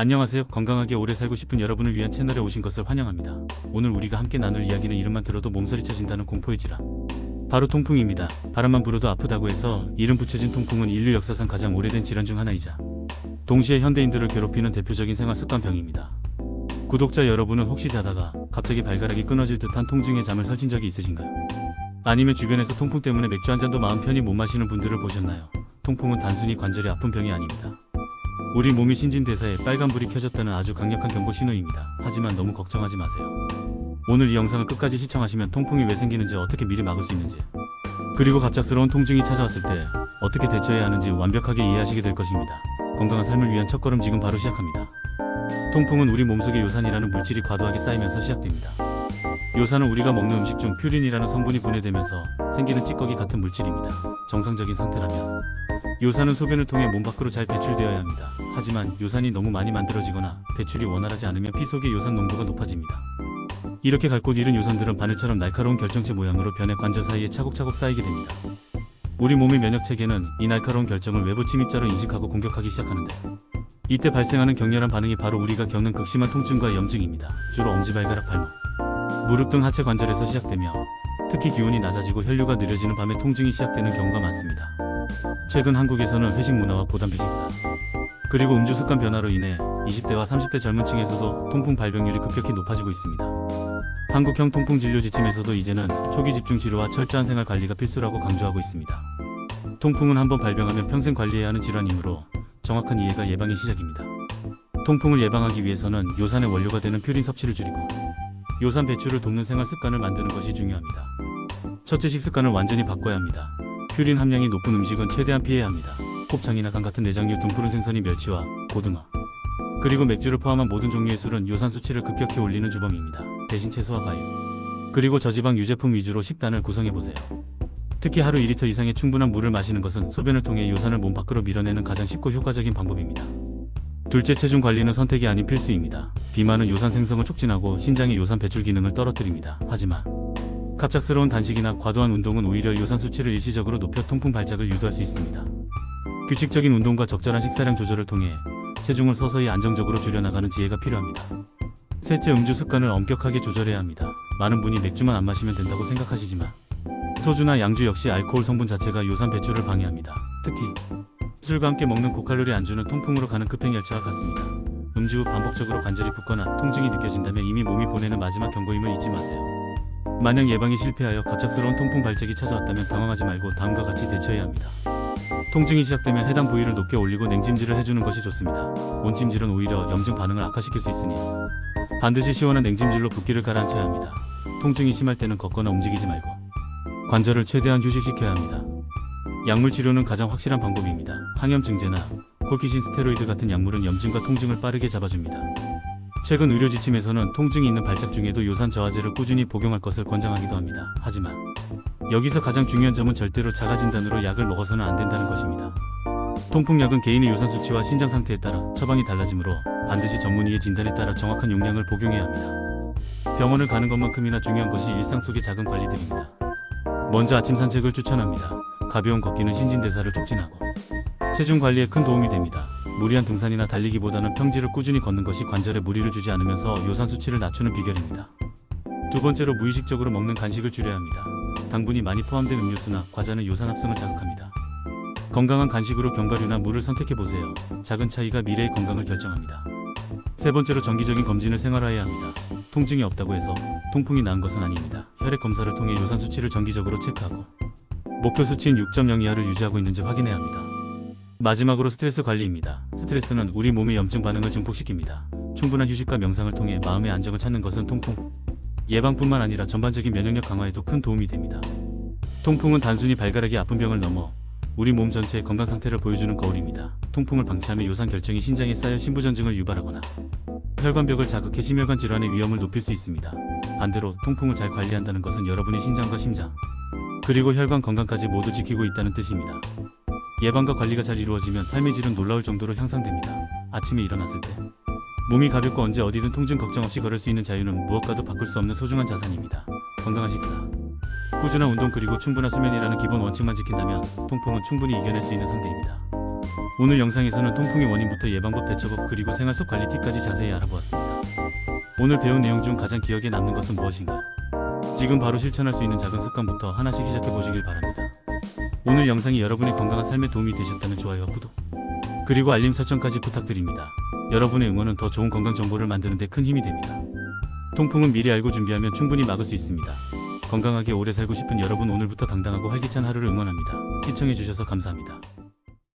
안녕하세요. 건강하게 오래 살고 싶은 여러분을 위한 채널에 오신 것을 환영합니다. 오늘 우리가 함께 나눌 이야기는 이름만 들어도 몸서리 쳐진다는 공포의 질환, 바로 통풍입니다. 바람만 불어도 아프다고 해서 이름 붙여진 통풍은 인류 역사상 가장 오래된 질환 중 하나이자 동시에 현대인들을 괴롭히는 대표적인 생활습관병입니다. 구독자 여러분은 혹시 자다가 갑자기 발가락이 끊어질 듯한 통증에 잠을 설친 적이 있으신가요? 아니면 주변에서 통풍 때문에 맥주 한 잔도 마음 편히 못 마시는 분들을 보셨나요? 통풍은 단순히 관절이 아픈 병이 아닙니다. 우리 몸이 신진대사에 빨간불이 켜졌다는 아주 강력한 경고 신호입니다. 하지만 너무 걱정하지 마세요. 오늘 이 영상을 끝까지 시청하시면 통풍이 왜 생기는지, 어떻게 미리 막을 수 있는지, 그리고 갑작스러운 통증이 찾아왔을 때 어떻게 대처해야 하는지 완벽하게 이해하시게 될 것입니다. 건강한 삶을 위한 첫걸음, 지금 바로 시작합니다. 통풍은 우리 몸속에 요산이라는 물질이 과도하게 쌓이면서 시작됩니다. 요산은 우리가 먹는 음식 중 퓨린이라는 성분이 분해되면서 생기는 찌꺼기 같은 물질입니다. 정상적인 상태라면 요산은 소변을 통해 몸 밖으로 잘 배출되어야 합니다. 하지만 요산이 너무 많이 만들어지거나 배출이 원활하지 않으면 피 속의 요산 농도가 높아집니다. 이렇게 갈 곳 잃은 요산들은 바늘처럼 날카로운 결정체 모양으로 변해 관절 사이에 차곡차곡 쌓이게 됩니다. 우리 몸의 면역체계는 이 날카로운 결정을 외부 침입자로 인식하고 공격하기 시작하는데, 이때 발생하는 격렬한 반응이 바로 우리가 겪는 극심한 통증과 염증입니다. 주로 엄지발가락, 발목, 무릎 등 하체 관절에서 시작되며 특히 기온이 낮아지고 혈류가 느려지는 밤에 통증이 시작되는 경우가 많습니다. 최근 한국에서는 회식 문화와 고단백 식사, 그리고 음주 습관 변화로 인해 20대와 30대 젊은 층에서도 통풍 발병률이 급격히 높아지고 있습니다. 한국형 통풍 진료 지침에서도 이제는 초기 집중 치료와 철저한 생활 관리가 필수라고 강조하고 있습니다. 통풍은 한번 발병하면 평생 관리해야 하는 질환이므로 정확한 이해가 예방의 시작입니다. 통풍을 예방하기 위해서는 요산의 원료가 되는 퓨린 섭취를 줄이고 요산 배출을 돕는 생활 습관을 만드는 것이 중요합니다. 첫째, 식습관을 완전히 바꿔야 합니다. 퓨린 함량이 높은 음식은 최대한 피해야 합니다. 곱창이나 간 같은 내장류, 등푸른 생선이 멸치와 고등어, 그리고 맥주를 포함한 모든 종류의 술은 요산 수치를 급격히 올리는 주범입니다. 대신 채소와 과일, 그리고 저지방 유제품 위주로 식단을 구성해보세요. 특히 하루 2리터 이상의 충분한 물을 마시는 것은 소변을 통해 요산을 몸 밖으로 밀어내는 가장 쉽고 효과적인 방법입니다. 둘째, 체중 관리는 선택이 아닌 필수입니다. 비만은 요산 생성을 촉진하고 신장의 요산 배출 기능을 떨어뜨립니다. 하지만 갑작스러운 단식이나 과도한 운동은 오히려 요산 수치를 일시적으로 높여 통풍 발작을 유도할 수 있습니다. 규칙적인 운동과 적절한 식사량 조절을 통해 체중을 서서히 안정적으로 줄여나가는 지혜가 필요합니다. 셋째, 음주 습관을 엄격하게 조절해야 합니다. 많은 분이 맥주만 안 마시면 된다고 생각하시지만 소주나 양주 역시 알코올 성분 자체가 요산 배출을 방해합니다. 특히 술과 함께 먹는 고칼로리 안주는 통풍으로 가는 급행열차와 같습니다. 음주 후 반복적으로 관절이 붓거나 통증이 느껴진다면 이미 몸이 보내는 마지막 경고임을 잊지 마세요. 만약 예방에 실패하여 갑작스러운 통풍 발작이 찾아왔다면 당황하지 말고 다음과 같이 대처해야 합니다. 통증이 시작되면 해당 부위를 높게 올리고 냉찜질을 해주는 것이 좋습니다. 온찜질은 오히려 염증 반응을 악화시킬 수 있으니 반드시 시원한 냉찜질로 붓기를 가라앉혀야 합니다. 통증이 심할 때는 걷거나 움직이지 말고 관절을 최대한 휴식시켜야 합니다. 약물 치료는 가장 확실한 방법입니다. 항염증제나 콜키신, 스테로이드 같은 약물은 염증과 통증을 빠르게 잡아줍니다. 최근 의료 지침에서는 통증이 있는 발작 중에도 요산 저하제를 꾸준히 복용할 것을 권장하기도 합니다. 하지만 여기서 가장 중요한 점은 절대로 자가 진단으로 약을 먹어서는 안 된다는 것입니다. 통풍약은 개인의 요산 수치와 신장 상태에 따라 처방이 달라지므로 반드시 전문의의 진단에 따라 정확한 용량을 복용해야 합니다. 병원을 가는 것만큼이나 중요한 것이 일상 속의 작은 관리들입니다. 먼저 아침 산책을 추천합니다. 가벼운 걷기는 신진대사를 촉진하고 체중 관리에 큰 도움이 됩니다. 무리한 등산이나 달리기보다는 평지를 꾸준히 걷는 것이 관절에 무리를 주지 않으면서 요산 수치를 낮추는 비결입니다. 두 번째로, 무의식적으로 먹는 간식을 줄여야 합니다. 당분이 많이 포함된 음료수나 과자는 요산 합성을 자극합니다. 건강한 간식으로 견과류나 물을 선택해보세요. 작은 차이가 미래의 건강을 결정합니다. 세 번째로, 정기적인 검진을 생활화해야 합니다. 통증이 없다고 해서 통풍이 나은 것은 아닙니다. 혈액 검사를 통해 요산 수치를 정기적으로 체크하고 목표 수치인 6.0 이하를 유지하고 있는지 확인해야 합니다. 마지막으로, 스트레스 관리입니다. 스트레스는 우리 몸의 염증 반응을 증폭시킵니다. 충분한 휴식과 명상을 통해 마음의 안정을 찾는 것은 통풍 예방뿐만 아니라 전반적인 면역력 강화에도 큰 도움이 됩니다. 통풍은 단순히 발가락이 아픈 병을 넘어 우리 몸 전체의 건강 상태를 보여주는 거울입니다. 통풍을 방치하면 요산 결정이 신장에 쌓여 신부전증을 유발하거나 혈관벽을 자극해 심혈관 질환의 위험을 높일 수 있습니다. 반대로 통풍을 잘 관리한다는 것은 여러분의 신장과 심장, 그리고 혈관 건강까지 모두 지키고 있다는 뜻입니다. 예방과 관리가 잘 이루어지면 삶의 질은 놀라울 정도로 향상됩니다. 아침에 일어났을 때 몸이 가볍고 언제 어디든 통증 걱정 없이 걸을 수 있는 자유는 무엇과도 바꿀 수 없는 소중한 자산입니다. 건강한 식사, 꾸준한 운동, 그리고 충분한 수면이라는 기본 원칙만 지킨다면 통풍은 충분히 이겨낼 수 있는 상대입니다. 오늘 영상에서는 통풍의 원인부터 예방법, 대처법, 그리고 생활 속 관리 팁까지 자세히 알아보았습니다. 오늘 배운 내용 중 가장 기억에 남는 것은 무엇인가요? 지금 바로 실천할 수 있는 작은 습관부터 하나씩 시작해 보시길 바랍니다. 오늘 영상이 여러분의 건강한 삶에 도움이 되셨다면 좋아요와 구독, 그리고 알림 설정까지 부탁드립니다. 여러분의 응원은 더 좋은 건강 정보를 만드는 데 큰 힘이 됩니다. 통풍은 미리 알고 준비하면 충분히 막을 수 있습니다. 건강하게 오래 살고 싶은 여러분, 오늘부터 당당하고 활기찬 하루를 응원합니다. 시청해주셔서 감사합니다.